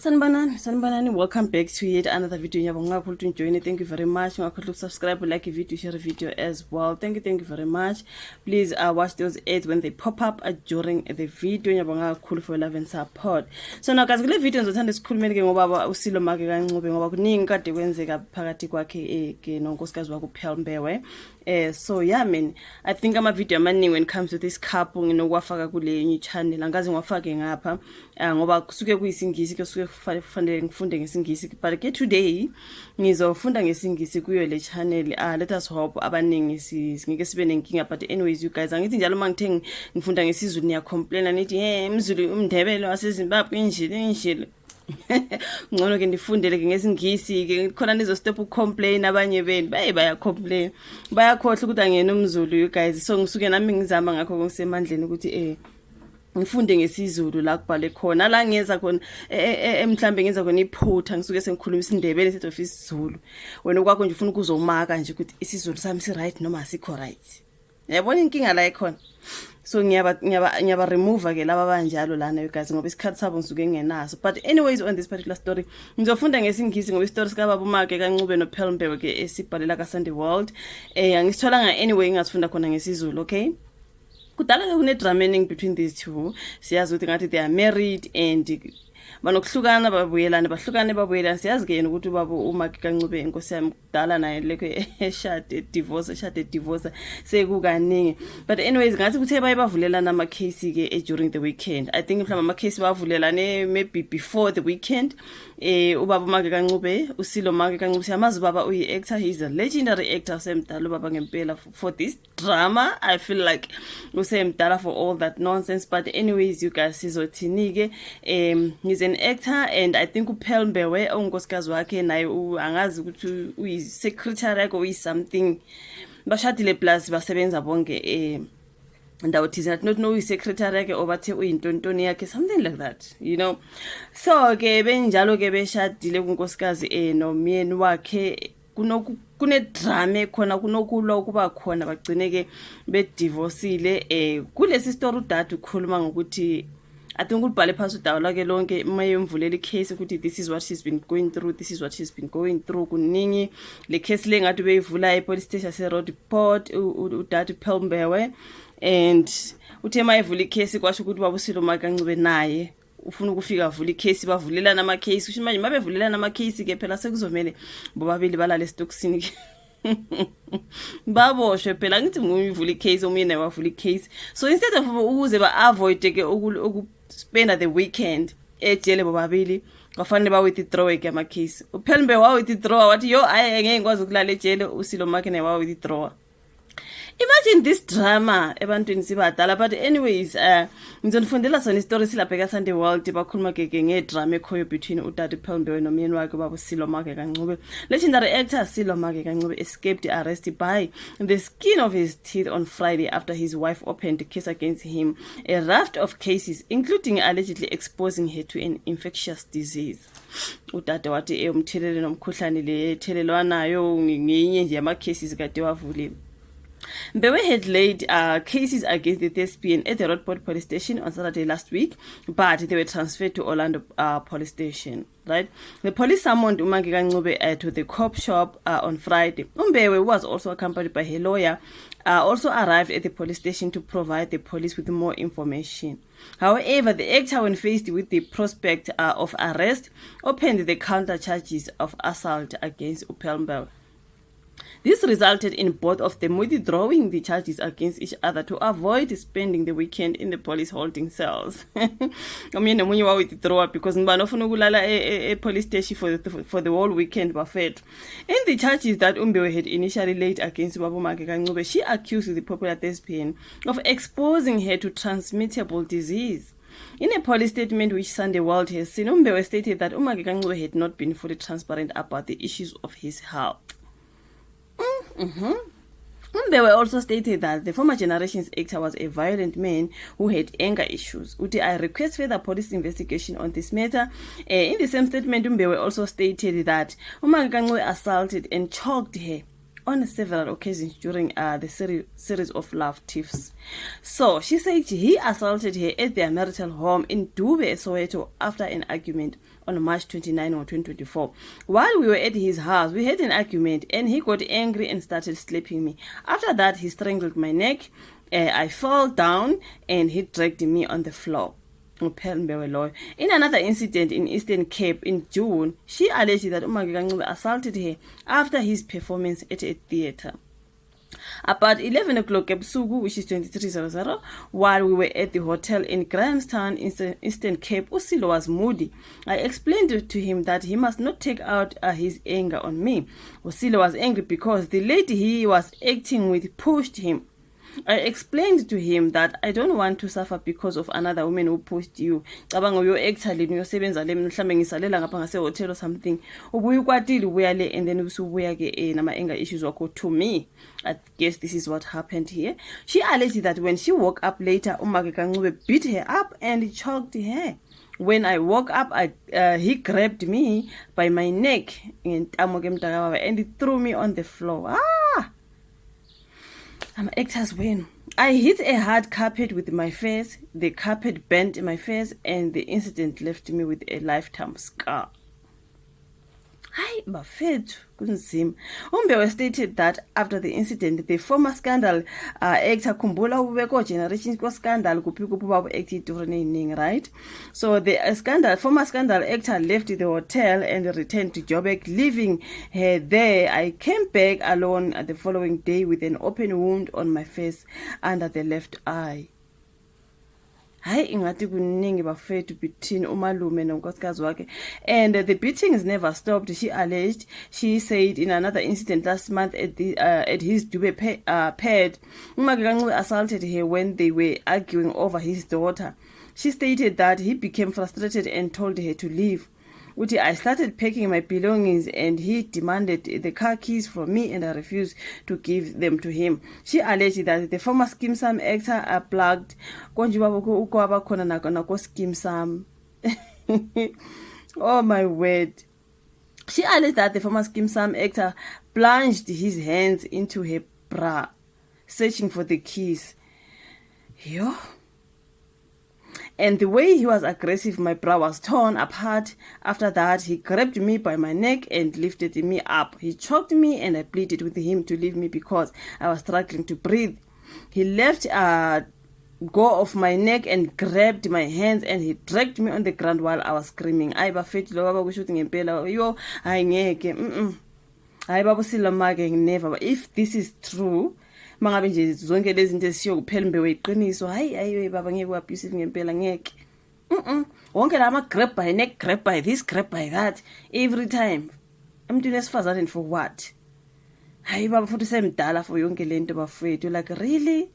Sanbanani, welcome back to yet another video. Join it. Thank you very much. Subscribe, like a video, share a video as well. Thank you very much. Please watch those ads when they pop up during the video. Cool for love and support. So now guys, kule video ngizothanda sikhulumeni ke ngoba uSilo Make kaNcube ngoba kuningi kade kwenzeka phakathi kwakhe ke nonkosikazi wakhe uPearl Mbewe. So yeah man, I think ama video amaningi when it comes to this couple nginokwafaka kule new channel angazi ngiwafake ngapha ngoba kusuke kuyisingisi ke suke kufanele ngifunde ngesingisi, but ke today ngizofunda ngesingisi kuyo le channel. Let us hope abaningi singeke sibe nenkinga, but anyways you guys, angithi njalo mangithe ngifunda ngesizulu niya complain nithi umzulu umndebele waseZimbabwe injili ngcono ke ndifundele ke ngesingisi ke khona nizo stop ucomplain abanye benu baya complain bayakhohle ukuthi angena umzulu you guys. So ngisuke nami ngizama ngakho kongisemandleni ukuthi ngifunde ngesizulu la kubhale khona la ngeza khona emhlambe ngenza khona iphutha ngisuke sengikhuluma isindebele instead of isiZulu. Wena kwakho nje ufuna ukuzomaka nje ukuthi isizulu sami si right noma asikho right. Yabona inkinga la ikhona. So ngiyaba remove ke laba banjalo lana you guys ngoba isikhathi sabo ngisuke ngenaso. But anyways, on this particular story ngizofunda ngesingisi ngoba istory sika baba Make kaNcube noPearl Mbewe ke esibhalela ka Sunday World. Angisithola anyway ngasifunda khona ngesizulu, okay? Kudala ke kune drama between these two. Siyazi ukuthi ngathi they are married and banokuhlukana babuyelana siyazi ke ukuthi ubaba uMake kaNcube inkosi yami kudala naye leke eshade divorce sekukaningi. But anyways ngathi kuthe bayabavulelana ama case ke during the weekend. I think mhlawumbe ama case bavulelane maybe before the weekend. Ubaba uMake kaNcube, uSilo Make kaNcube, siyamazi baba uyi actor, he is a legendary actor, usemdala ubaba ngempela for this drama. I feel like usemdala for all that nonsense. But anyways you guys, sizothini ke he's an actor, and I think uPearl Mbewe unkosikazi wakhe naye angazi ukuthi uyi secretary or something bashadile plus basebenza bonke ndawo thiza not know secretary yakhe obathe uyintontoni yakhe, something like that, you know. So ke benjalo ke beshadile kunkosikazi nomyeni wakhe kune drama khona kunokulwa ukuba khona bagcine ke bedivorceile. Kulesi story udade ukhuluma ngokuthi I think ubhale phasi udawo lake lonke mayemvulela icase ukuthi this is what she's been going through, kuningi le case le ngathi beyivula epolice station Roadport udade Pearl Mbewe, and uthe mayevula icase kwasho ukuthi baba uSilo Make kaNcube naye ufuna ukufika avula icase, bavulelana ama case. Kusho manje mabevulelana ama case ke phela sekuzomela bobabili balale stoksini baboshwe phela ngithi ngiyivula icase omyeni wavula icase. So instead of ukuze ba avoid ke spend the weekend ejele bobabili kwafanele ba withdraw ke ama case. uPearl Mbewe wa withdraw wathi yo ngeke ngikwazi ukulala ejele, uSilo Make naye wa withdraw. Imagine this drama ebantwini sibadala. But anyways ngizonifundela sona istory silapha ka Sunday World bakhuluma ke ngedrama ekhoyo between udade Pearl Mbewe nomyeni wakhe baba uSilo Make kaNcube. Legendary actor Silo Make kaNcube escaped arrest by the skin of his teeth on Friday after his wife opened a case against him, a raft of cases including allegedly exposing her to an infectious disease. Udade wathi umthelele nomkhuhlane le ethelelwanayo ngenye nje ama cases kade wavulile. Mbewe had laid cases against the thespian at the Roadport police station on Saturday last week, but they were transferred to Orlando police station. Right, the police summoned uMake kaNcube to the cop shop on Friday. Mbewe, who was also accompanied by her lawyer, also arrived at the police station to provide the police with more information. However, the actor, when faced with the prospect of arrest, opened the counter charges of assault against uPearl Mbewe. This resulted in both of them withdrawing the charges against each other to avoid spending the weekend in the police holding cells. I mean, omunye wa withdraw because ngibani ofuna ukulala police station for the whole weekend buffet. In the charges that Mbewe had initially laid against baba uMake kaNcube, she accused the popular thespian of exposing her to transmittable disease. In a police statement which Sunday World has seen, Mbewe stated that uMake kaNcube had not been fully transparent about the issues of his health. Mbewe also stated that the former generation's actor was a violent man who had anger issues. I request further police investigation on this matter. In the same statement, Mbewe also stated that uMake kaNcube assaulted and choked her on several occasions during the series of love tiffs. So she said he assaulted her at their marital home in Dube, Soweto, after an argument on March 29 or 2024. While we were at his house, we had an argument and he got angry and started slapping me. After that, he strangled my neck. I fell down and he dragged me on the floor. In another incident in Eastern Cape in June, she alleged that uMake kaNcube assaulted her after his performance at a theatre. About 11 o'clock ebusuku, which is 23:00, while we were at the hotel in Grahamstown, Eastern Cape, Usilo was moody. I explained to him that he must not take out his anger on me. Usilo was angry because the lady he was acting with pushed him. I explained to him that I don't want to suffer because of another woman who pushed you. Cabanga uyo-actor le uyosebenza le mhlambe ngisalela ngapha ngase hotel or something. Ubuye ukwatile ubuya le and then usubuya ke nama anger issues wakho to me. I guess this is what happened here. She alleged that when she woke up later, uMake kaNcube beat her up and choked her. When I woke up, he grabbed me by my neck and he threw me on the floor. Actors win. I hit a hard carpet with my face. The carpet bent in my face and the incident left me with a lifetime scar. Hayi bafethu kunzima. Umbewe stated that after the incident, the former Scandal actor khumbula ubeko generation ko Scandal kuphi babo act iduring, right? So the former Scandal actor left the hotel and returned to Joburg, leaving her there. I came back alone the following day with an open wound on my face under the left eye. Hayi ingathi kuningi bafethu between umalume nonkosikazi wakhe, and the beatings never stopped, she alleged. She said in another incident last month at his Dube pad, uMake kaNcube assaulted her when they were arguing over his daughter. She stated that he became frustrated and told her to leave. I started packing my belongings and he demanded the car keys from me and I refused to give them to him. She alleged that the former Skeem Saam actor plugged Skeem Saam. Oh my word. She alleged that the former Skeem Saam actor plunged his hands into her bra, searching for the keys. Yo. And the way he was aggressive, my bra was torn apart. After that, he grabbed me by my neck and lifted me up. He choked me and I pleaded with him to leave me because I was struggling to breathe. He left go of my neck and grabbed my hands and he dragged me on the ground while I was screaming. Ay bafethi lo baba kushuthi ngempela yo hayi ngeke hayi baba uSilomake never. If this is true, mangabe nje zonke lezi zinto ezishiyo kuphela mbe weyiqiniso, hayi baba ngeke wabusive ngempela ngeke. Wonke la grab by neck, grab by this, grab by that every time. Emntwini esifazane for what? Hayi baba futhi semdala for yonke lento bafethu, like really?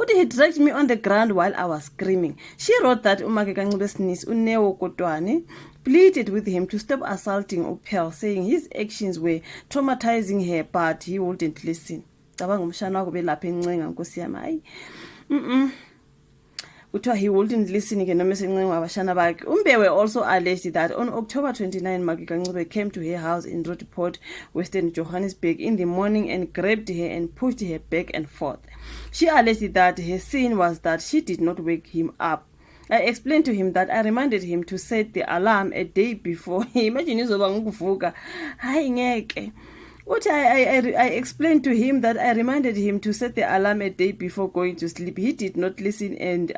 He dragged me on the ground while I was screaming. She wrote that uMake kaNcube's niece uNeo Kotwane pleaded with him to stop assaulting uPearl, saying his actions were traumatizing her, but he wouldn't listen. He wouldn't listen again. Umbewe also alleged that on October 29, Make kaNcube came to her house in Roodepoort, Western Johannesburg in the morning and grabbed her and pushed her back and forth. She alleged that her sin was that she did not wake him up. I explained to him that I reminded him to set the alarm a day before. Imagine I explained to him that I reminded him to set the alarm a day before going to sleep. He did not listen and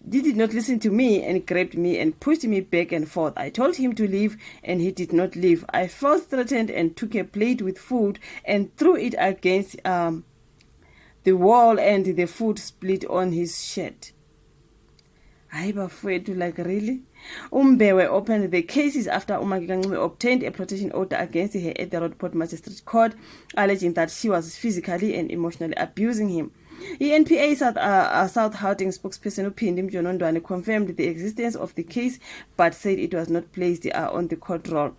did not listen to me and grabbed me and pushed me back and forth. I told him to leave and he did not leave. I felt threatened and took a plate with food and threw it against the wall and the food split on his shirt. Hayi bafethu, like really? Umbewe opened the cases after uMake kaNcube obtained a protection order against her at the Roodepoort Magistrate Court, alleging that she was physically and emotionally abusing him. NPA South Gauteng spokesperson uPhindi Mjonondwane confirmed the existence of the case but said it was not placed on the court roll.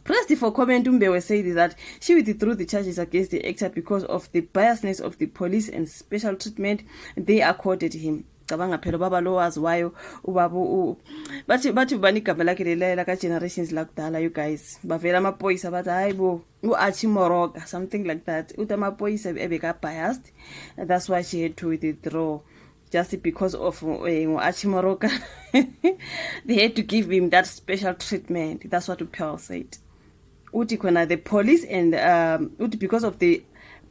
Pressed for comment, Umbewe said that she withdrew the charges against the actor because of the biasness of the police and special treatment they accorded him. Cabanga phela baba lo waziwayo ubaba bathi ubani igama lakhe lelela ka generations lakudala, you guys bavela amaphoyisa bathi hayibo uArchie Moroka, something like that. Uthi amaphoyisa ebeka biased, that's why she had to withdraw just because of Achimoroka. They had to give him that special treatment. That's what Pearl said. Uti kona the police and Uti because of the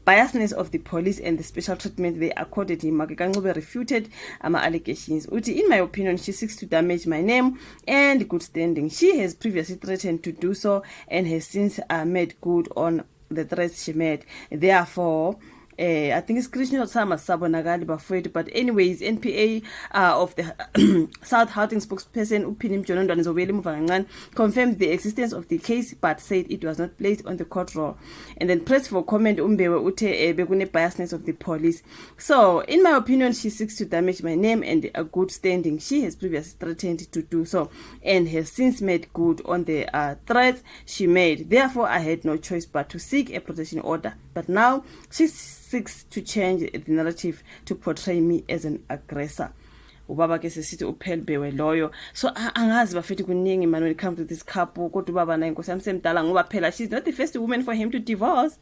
biasness of the police and the special treatment they accorded him, Makekangube refuted allegations. Uti, in my opinion, she seeks to damage my name and good standing. She has previously threatened to do so and has since made good on the threats she made. Therefore, I think it's Krishna Sama Sabonagali Bafred, but anyways, NPA of the South Houghton spokesperson Upinim Jonondan Zobeli Muvangan confirmed the existence of the case but said it was not placed on the court roll. And then pressed for comment Umbewe Ute Begune biasness of the police. So, in my opinion, she seeks to damage my name and a good standing. She has previously threatened to do so and has since made good on the threats she made. Therefore, I had no choice but to seek a protection order. But now, she seeks to change the narrative to portray me as an aggressor. Ubaba ke sesithi uPhelbewe loyo. So angazi bafethi kuningi man when it comes to this couple. Kodwa ubaba na inkosi yamsemdala ngoba phela she's not the first woman for him to divorce.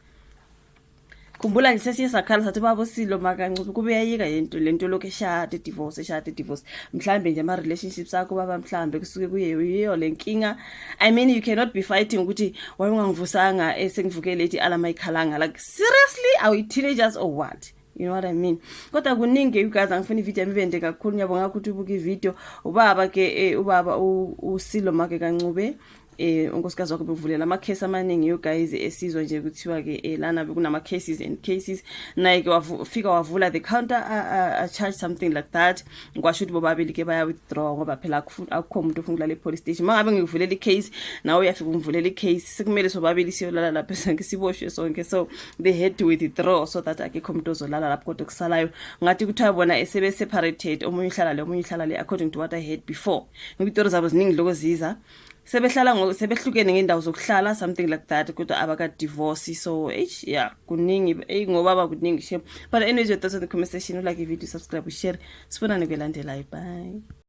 Khumbula nje sesiyesakhala sathi babo Silo Makancube kube yayika lento lokho eshade divorce mhlambe nje ama relationships akho baba mhlambe kusuke kuyiyo lenkinga. I mean, you cannot be fighting ukuthi wayengangivusanga esengivukele ethi ala mayikhalanga. Like seriously, are we teenagers or what? You know what I mean? Kodwa kuningi you guys angifuna ivideo emibende kakhulu nyabonga ukuthi ubuka ivideo ubaba ke ubaba uSilo Makancube unkosikazi wakhe bevulela ama case amaningi you guys esizwa nje kuthiwa ke lana bekunama cases and cases naye ke wafika wavula the counter charge something like that nkwasho ukuthi bobabili ke baya withdraw ngoba phela akukho umuntu ofuna ukulala epolice station mangabe ngikuvulela icase nawe uyafika umvulela icase sekumele sobabili siyolala lapha sonke siboshwe sonke so they had to withdraw so that akekho umuntu ozolala lapho kodwa kusalayo ngathi kuthiwa bona esebe separated omunye uhlala le according to what I heard before ngibitoro zabo ziningi lokho ziza sebehlukene ngendawo zokuhlala something like that kodwa abaka divorce so yeah kuningi ngoba baba kuningi shame but anyways your thoughts on the comment section like if you do subscribe share sibonane kwelandelayo bye.